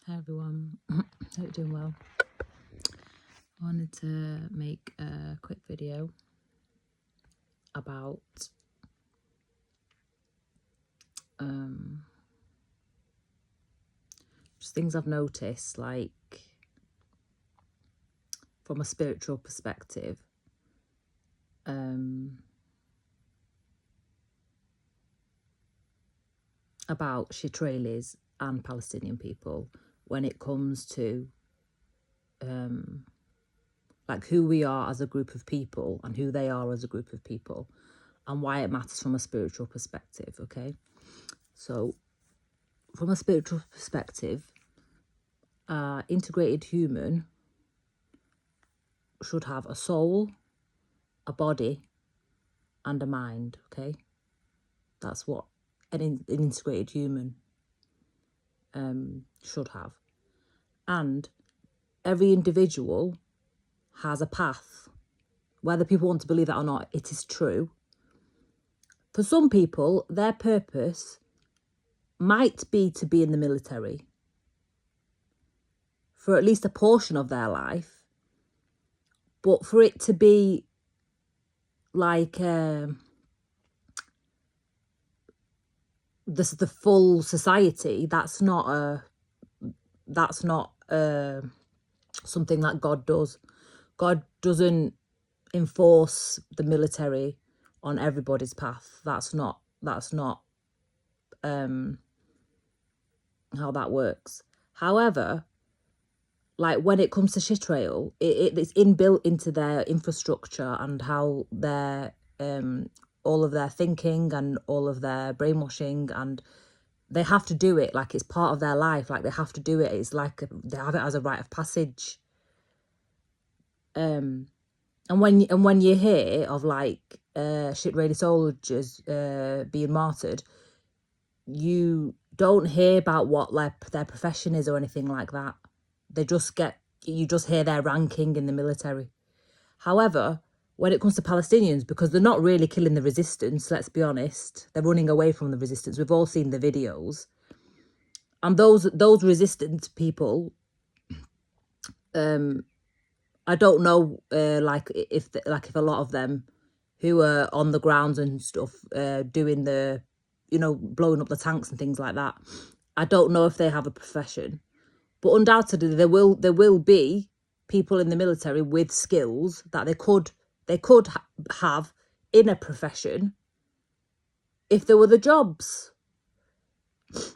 Hi everyone, hope you're doing well. I wanted to make a quick video about just things I've noticed, like from a spiritual perspective, about Shitrelis and Palestinian people when it comes to like who we are as a group of people and who they are as a group of people and why it matters from a spiritual perspective. Okay, so from a spiritual perspective, integrated human should have a soul, a body, and a mind. Okay, that's what an integrated human should have. And every individual has a path. Whether people want to believe that or not, it is true. For some people, their purpose might be to be in the military for at least a portion of their life, but for it to be like the full society, that's not something that God does. God doesn't enforce the military on everybody's path. That's not how that works. However, like when it comes to Shitrael, it's inbuilt into their infrastructure and how their all of their thinking and all of their brainwashing, and they have to do it like it's part of their life. Like they have to do it. It's like they have it as a rite of passage. And when you hear of like Shitraeli soldiers being martyred, you don't hear about what their profession is or anything like that. You just hear their ranking in the military. However, when it comes to Palestinians, because they're not really killing the resistance, let's be honest, they're running away from the resistance. We've all seen the videos. And those resistance people, I don't know, if a lot of them who are on the grounds and stuff, doing the, blowing up the tanks and things like that, I don't know if they have a profession. But undoubtedly, there will be people in the military with skills that they could have in a profession if there were the jobs,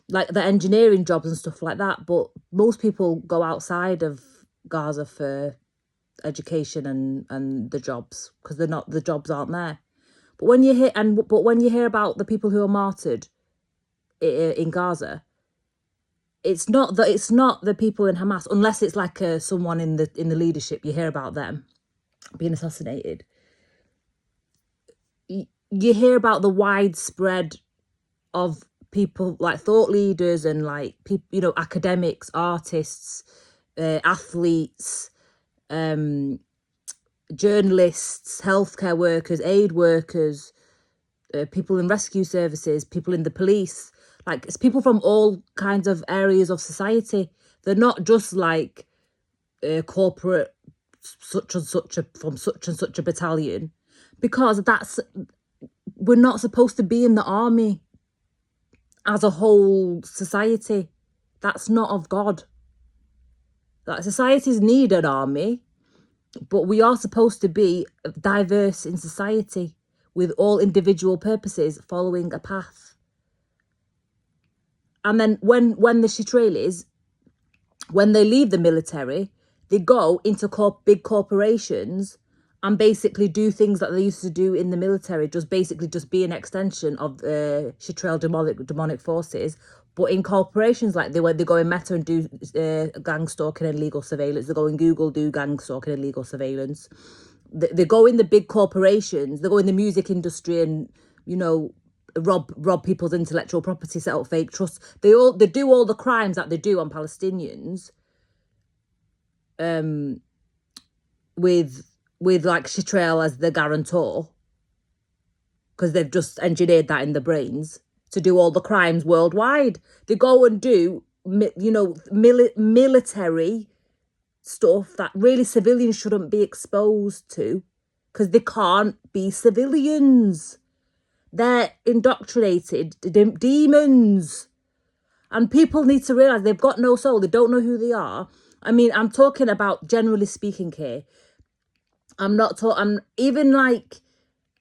like the engineering jobs and stuff like that. But most people go outside of Gaza for education and the jobs because the jobs aren't there. But when you hear about the people who are martyred in Gaza, it's not the people in Hamas, unless it's like someone in the leadership. You hear about them being assassinated. You hear about the widespread of people like thought leaders and like people, academics, artists, athletes, journalists, healthcare workers, aid workers, people in rescue services, people in the police. Like, it's people from all kinds of areas of society. They're not just like corporate such and such from such and such a battalion, because we're not supposed to be in the army as a whole society. That's not of God. Like, societies need an army, but we are supposed to be diverse in society with all individual purposes following a path. And then when the Shitrelis, when they leave the military, they go into big corporations and basically do things that they used to do in the military, just be an extension of the Shitrael demonic forces. But in corporations, like they go in Meta and do gang stalking and legal surveillance. They go in Google, do gang stalking and legal surveillance. They go in the big corporations. They go in the music industry and, rob people's intellectual property, set up fake trusts. They do all the crimes that they do on Palestinians, with like Shitrael as the guarantor, because they've just engineered that in the brains to do all the crimes worldwide. They go and do military stuff that really civilians shouldn't be exposed to, because they can't be civilians. They're indoctrinated demons. And people need to realise they've got no soul. They don't know who they are. I mean, I'm talking about generally speaking here. I'm even like,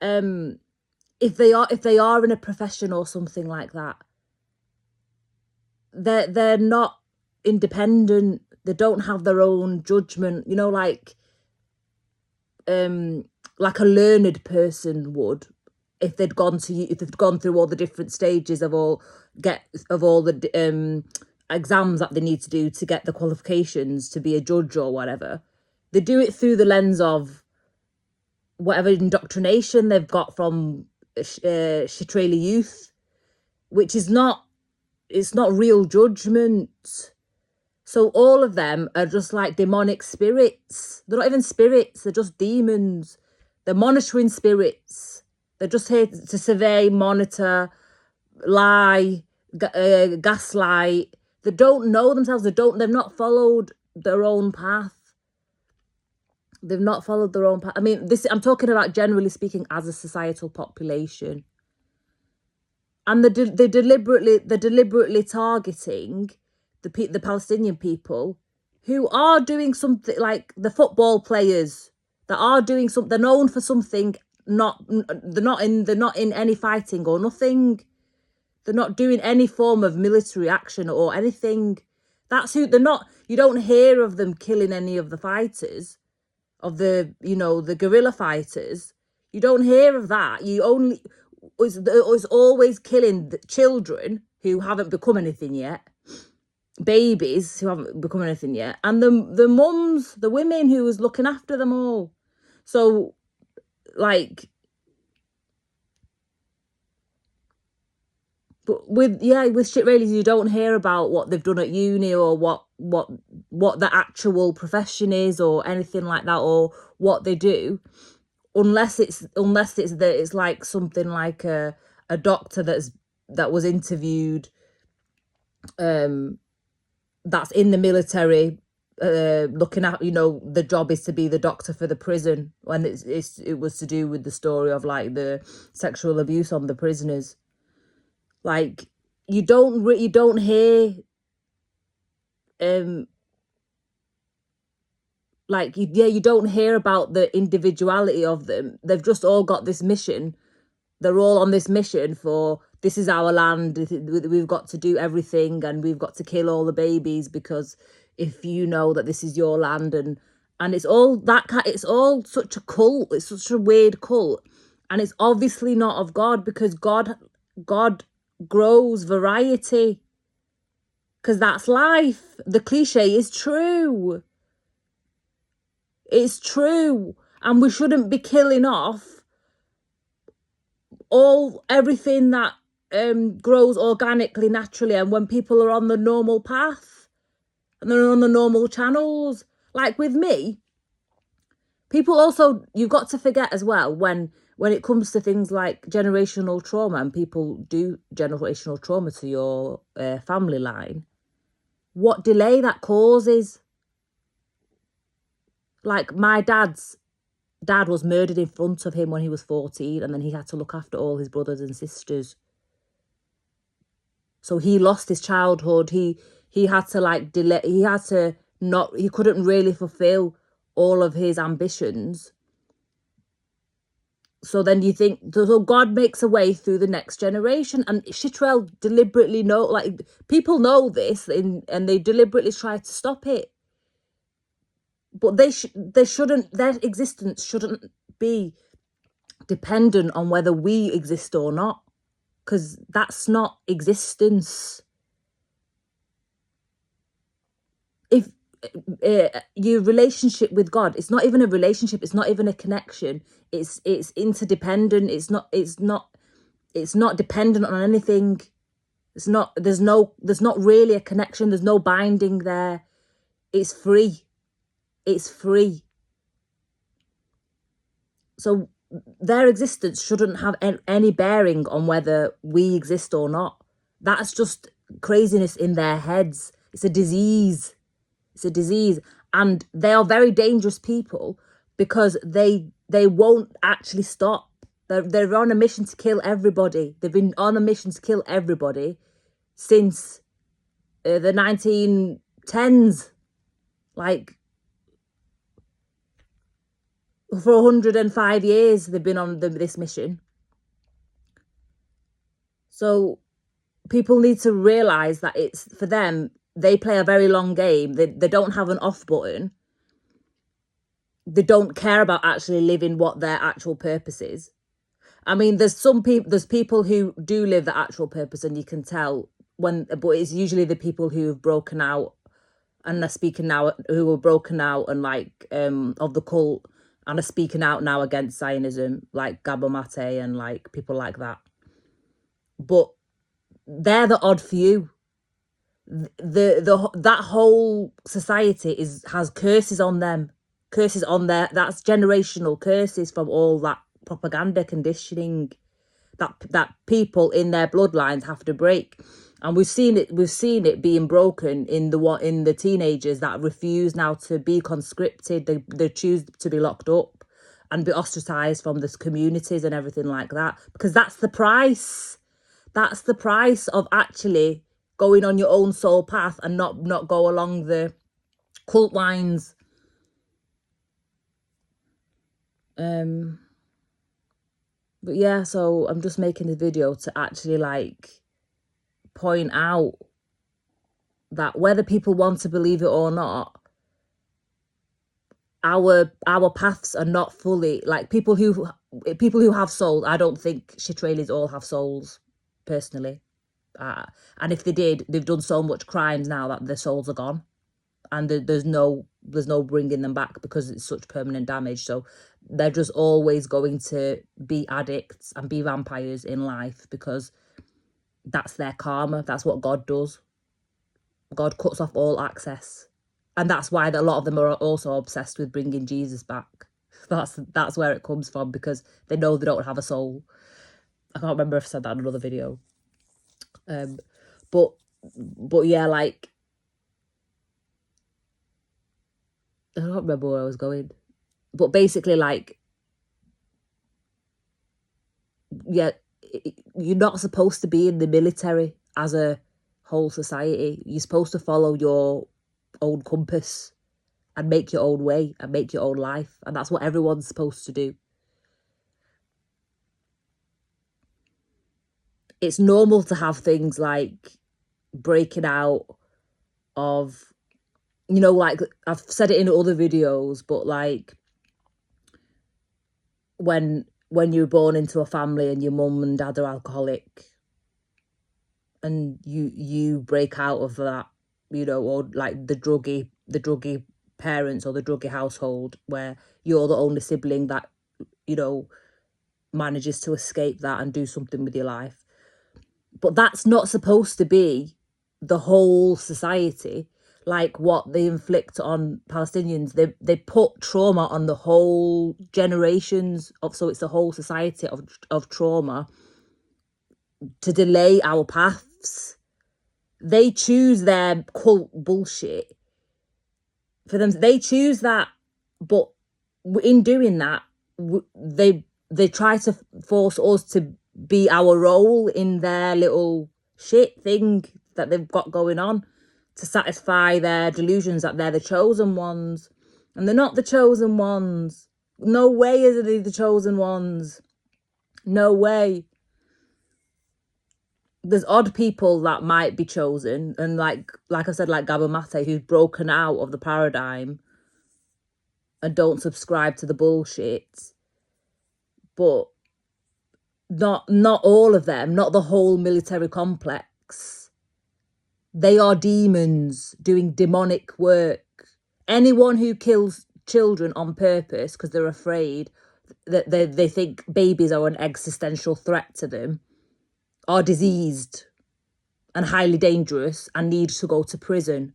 if they are in a profession or something like that, they're not independent. They don't have their own judgment, like a learned person would, if they'd gone through all the different stages of all the exams that they need to do to get the qualifications to be a judge or whatever. They do it through the lens of whatever indoctrination they've got from Shatrali youth, which is it's not real judgment. So all of them are just like demonic spirits. They're not even spirits, they're just demons. They're monitoring spirits. They're just here to survey, monitor, lie, gaslight. They don't know themselves. They've not followed their own path. They've not followed their own path. I mean, I'm talking about generally speaking as a societal population. And they're deliberately targeting the Palestinian people who are doing something, like the football players that are doing something. They're known for something. They're not in any fighting or nothing. They're not doing any form of military action or anything. That's who they're not. You don't hear of them killing any of the fighters, of the guerrilla fighters. You don't hear of that. It's always killing the children who haven't become anything yet, babies who haven't become anything yet, and the mums, the women who was looking after them all. So, like, but with Shatralis, you don't hear about what they've done at uni or what the actual profession is or anything like that, or what they do, unless it's like something like a doctor that was interviewed, that's in the military, looking at, the job is to be the doctor for the prison, when it was to do with the story of like the sexual abuse on the prisoners. Like, you don't hear you don't hear about the individuality of them. They've just all got this mission. They're all on this mission for, this is our land, we've got to do everything, and we've got to kill all the babies, because if you know that this is your land, and it's all that it's all such a cult. It's such a weird cult, and it's obviously not of God, because God grows variety, because that's life. The cliche is true. It's true, and we shouldn't be killing off everything that grows organically, naturally, and when people are on the normal path and they're on the normal channels. Like with me, people also, you've got to forget as well, when it comes to things like generational trauma, and people do generational trauma to your family line, what delay that causes. Like, my dad's dad was murdered in front of him when he was 14, and then he had to look after all his brothers and sisters. So he lost his childhood. He had to delay. He couldn't really fulfill all of his ambitions. So then you think, so God makes a way through the next generation, and Shatrel deliberately people know this, and they deliberately try to stop it. But their existence shouldn't be dependent on whether we exist or not, because that's not existence. If your relationship with God, it's not even a relationship, it's not even a connection, it's interdependent. It's not dependent on anything. There's not really a connection, there's no binding there. It's free. It's free. So their existence shouldn't have any bearing on whether we exist or not. That's just craziness in their heads. It's a disease. It's a disease. And they are very dangerous people because they won't actually stop. They're on a mission to kill everybody. They've been on a mission to kill everybody since the 1910s. Like, for 105 years, they've been on this mission. So people need to realise that it's, for them, they play a very long game. They don't have an off button. They don't care about actually living what their actual purpose is. I mean, there's people who do live the actual purpose, and you can tell but it's usually the people who have broken out and are speaking now, who were broken out and like of the cult and are speaking out now against Zionism, like Gabor Mate and like people like that. But they're the odd few. That whole society has curses on them, curses on that's generational curses from all that propaganda conditioning that people in their bloodlines have to break. And we've seen it being broken in the teenagers that refuse now to be conscripted. They choose to be locked up and be ostracized from the communities and everything like that, because that's the price. That's the price of actually going on your own soul path and not go along the cult lines. But yeah, so I'm just making the video to actually like point out that whether people want to believe it or not, our paths are not fully, like, people who have souls. I don't think Shitralis all have souls, personally. And if they did, they've done so much crimes now that their souls are gone, and there's no bringing them back because it's such permanent damage. So they're just always going to be addicts and be vampires in life, because that's their karma. That's what God does. God cuts off all access. And that's why a lot of them are also obsessed with bringing Jesus back. That's where it comes from, because they know they don't have a soul. I can't remember if I said that in another video. But yeah, like, I don't remember where I was going. But basically, like, yeah, you're not supposed to be in the military as a whole society. You're supposed to follow your own compass and make your own way and make your own life. And that's what everyone's supposed to do. It's normal to have things like breaking out of, you know, like, I've said it in other videos, but like, when you're born into a family and your mum and dad are alcoholic, and you break out of that, you know, or like the druggy parents or the druggy household, where you're the only sibling that, you know, manages to escape that and do something with your life. But that's not supposed to be the whole society. Like what they inflict on Palestinians, they put trauma on the whole generations of, so it's a whole society of trauma to delay our paths. They choose their cult bullshit for them. They choose that, but in doing that, they try to force us to be our role in their little shit thing that they've got going on, to satisfy their delusions that they're the chosen ones. And they're not the chosen ones. No way is they the chosen ones. No way. There's odd people that might be chosen, and like I said, like Gabor Mate, who's broken out of the paradigm and don't subscribe to the bullshit. But not all of them, not the whole military complex. They are demons doing demonic work. Anyone who kills children on purpose because they're afraid that they think babies are an existential threat to them are diseased and highly dangerous and need to go to prison.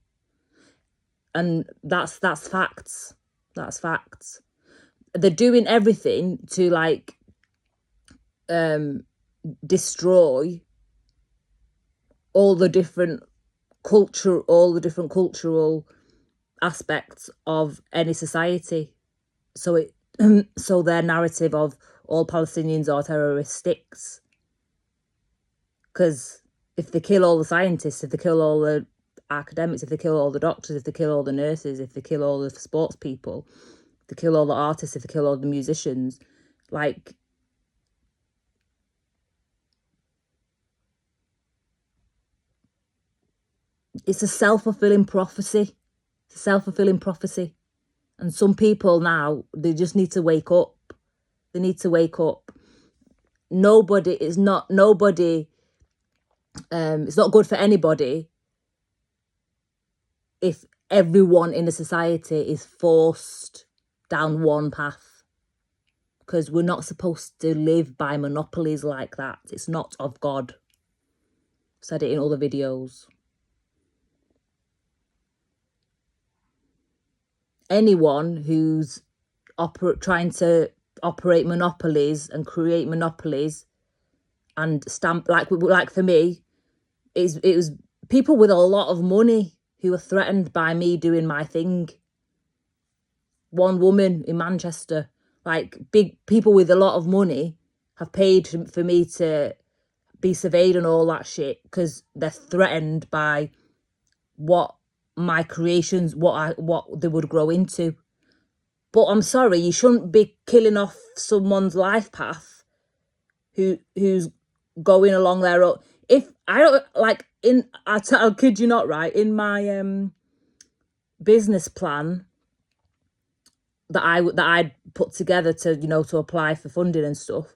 And that's facts. That's facts. They're doing everything to like destroy all the different culture, all the different cultural aspects of any society. So it so their narrative of all Palestinians are terrorists sticks. Because if they kill all the scientists, if they kill all the academics, if they kill all the doctors, if they kill all the nurses, if they kill all the sports people, if they kill all the artists, if they kill all the musicians, like, it's a self-fulfilling prophecy. It's a self-fulfilling prophecy. And some people now, they just need to wake up. They need to wake up. Nobody, it's not good for anybody if everyone in a society is forced down one path. Because we're not supposed to live by monopolies like that. It's not of God. I've said it in other videos. Anyone who's trying to operate monopolies and create monopolies and stamp, like for me, it was people with a lot of money who were threatened by me doing my thing. One woman in Manchester, like big people with a lot of money have paid for me to be surveyed and all that shit because they're threatened by what my creations, what they would grow into. But I'm sorry, you shouldn't be killing off someone's life path who's going along their own. If I don't like I kid you not, right, in my business plan that I'd put together to, to apply for funding and stuff,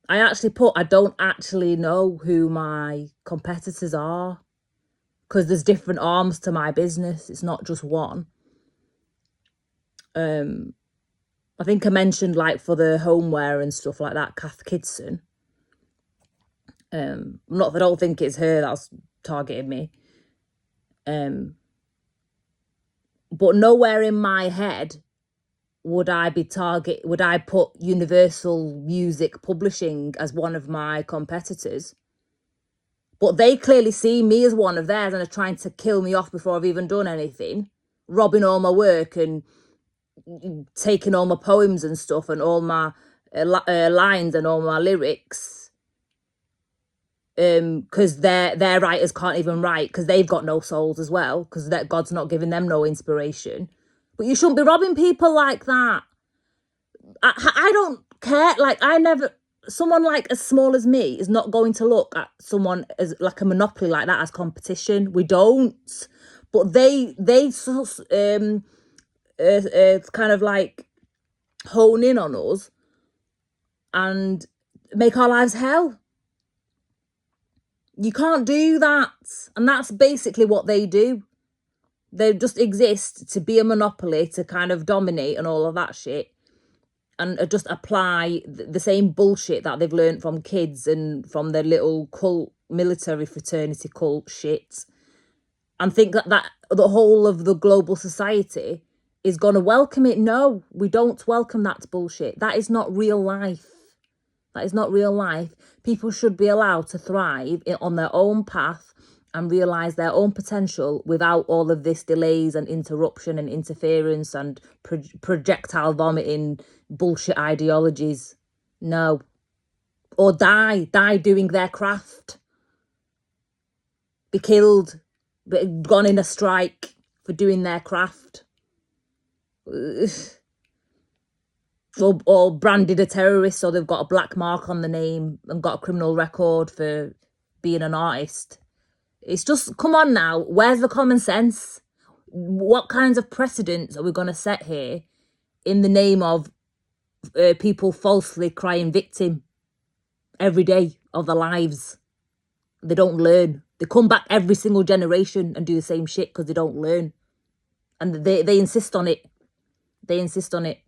I actually put, I don't actually know who my competitors are, because there's different arms to my business. It's not just one. I think I mentioned, like, for the homeware and stuff like that, Kath Kidson. Not that I don't think it's her that's targeting me. But nowhere in my head would I put Universal Music Publishing as one of my competitors. But they clearly see me as one of theirs and are trying to kill me off before I've even done anything, robbing all my work and taking all my poems and stuff and all my lines and all my lyrics, because their writers can't even write because they've got no souls as well, because God's not giving them no inspiration. But you shouldn't be robbing people like that. I don't care. Like, someone like as small as me is not going to look at someone as like a monopoly like that as competition. We don't. But they kind of like hone in on us and make our lives hell. You can't do that. And that's basically what they do. They just exist to be a monopoly, to kind of dominate and all of that shit, and just apply the same bullshit that they've learned from kids and from their little cult, military fraternity cult shit, and think that the whole of the global society is going to welcome it. No, we don't welcome that bullshit. That is not real life. That is not real life. People should be allowed to thrive on their own path and realise their own potential without all of this delays and interruption and interference and projectile vomiting bullshit ideologies. No. Or die doing their craft. Be killed, gone in a strike for doing their craft. Or branded a terrorist, so they've got a black mark on the name and got a criminal record for being an artist. It's just, come on now, where's the common sense? What kinds of precedents are we going to set here in the name of people falsely crying victim every day of their lives? They don't learn. They come back every single generation and do the same shit because they don't learn. And they insist on it. They insist on it.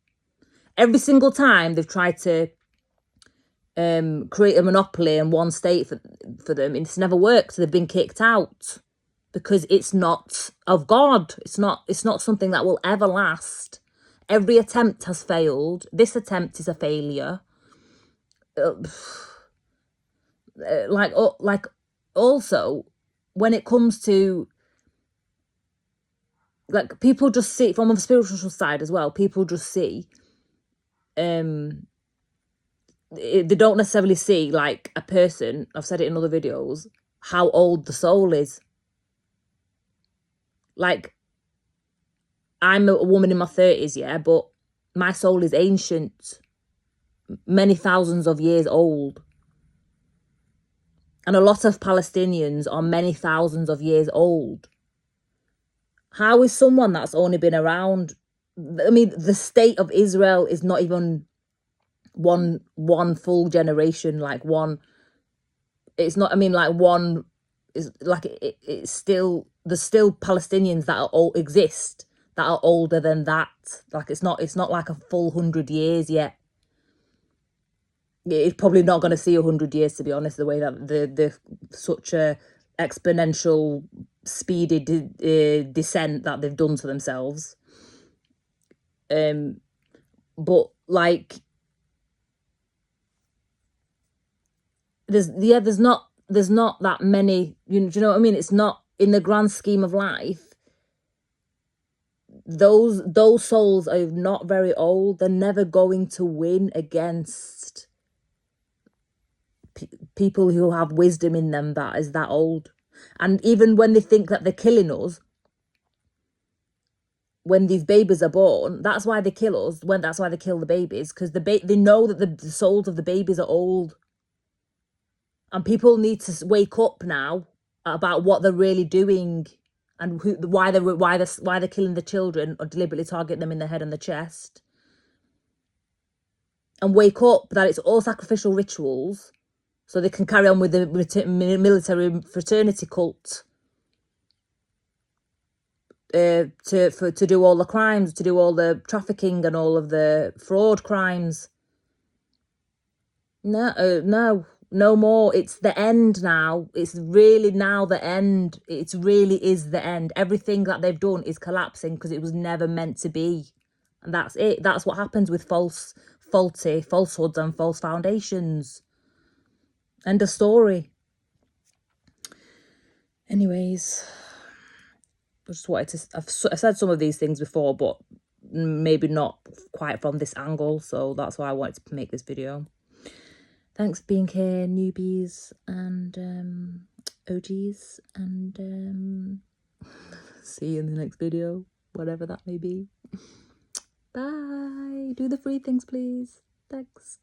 Every single time they've tried to create a monopoly in one state for them, it's never worked. They've been kicked out because it's not of God. It's not something that will ever last. Every attempt has failed. This attempt is a failure. Also, when it comes to, like, people just see, from a spiritual side as well, people just see, they don't necessarily see, like, a person, I've said it in other videos, how old the soul is. Like, I'm a woman in my 30s, yeah, but my soul is ancient, many thousands of years old. And a lot of Palestinians are many thousands of years old. How is someone that's only been around, I mean, the state of Israel is not even one full generation, like one, it's not, I mean, like one is like, it's still, there's still Palestinians that are all exist that are older than that. Like, it's not like a full 100 years yet. It's probably not going to see 100 years, to be honest, the way that the such a exponential speedy descent that they've done to themselves. But like, there's not that many, do you know what I mean? It's not, in the grand scheme of life, those souls are not very old. They're never going to win against people who have wisdom in them that is that old. And even when they think that they're killing us, when these babies are born, that's why they kill us. That's why they kill the babies, because they know that the souls of the babies are old. And people need to wake up now about what they're really doing, and why they're killing the children or deliberately target them in the head and the chest. And wake up that it's all sacrificial rituals, so they can carry on with the military fraternity cult. To do all the crimes, to do all the trafficking and all of the fraud crimes. No more. It's the end now. It's really now the end. It really is the end. Everything that they've done is collapsing because it was never meant to be. And that's it. That's what happens with faulty falsehoods and false foundations. End of story. Anyways, I just wanted to, I've said some of these things before, but maybe not quite from this angle, so that's why I wanted to make this video. Thanks for being here, newbies and OGs, and see you in the next video, whatever that may be. Bye. Do the free things, please. Thanks.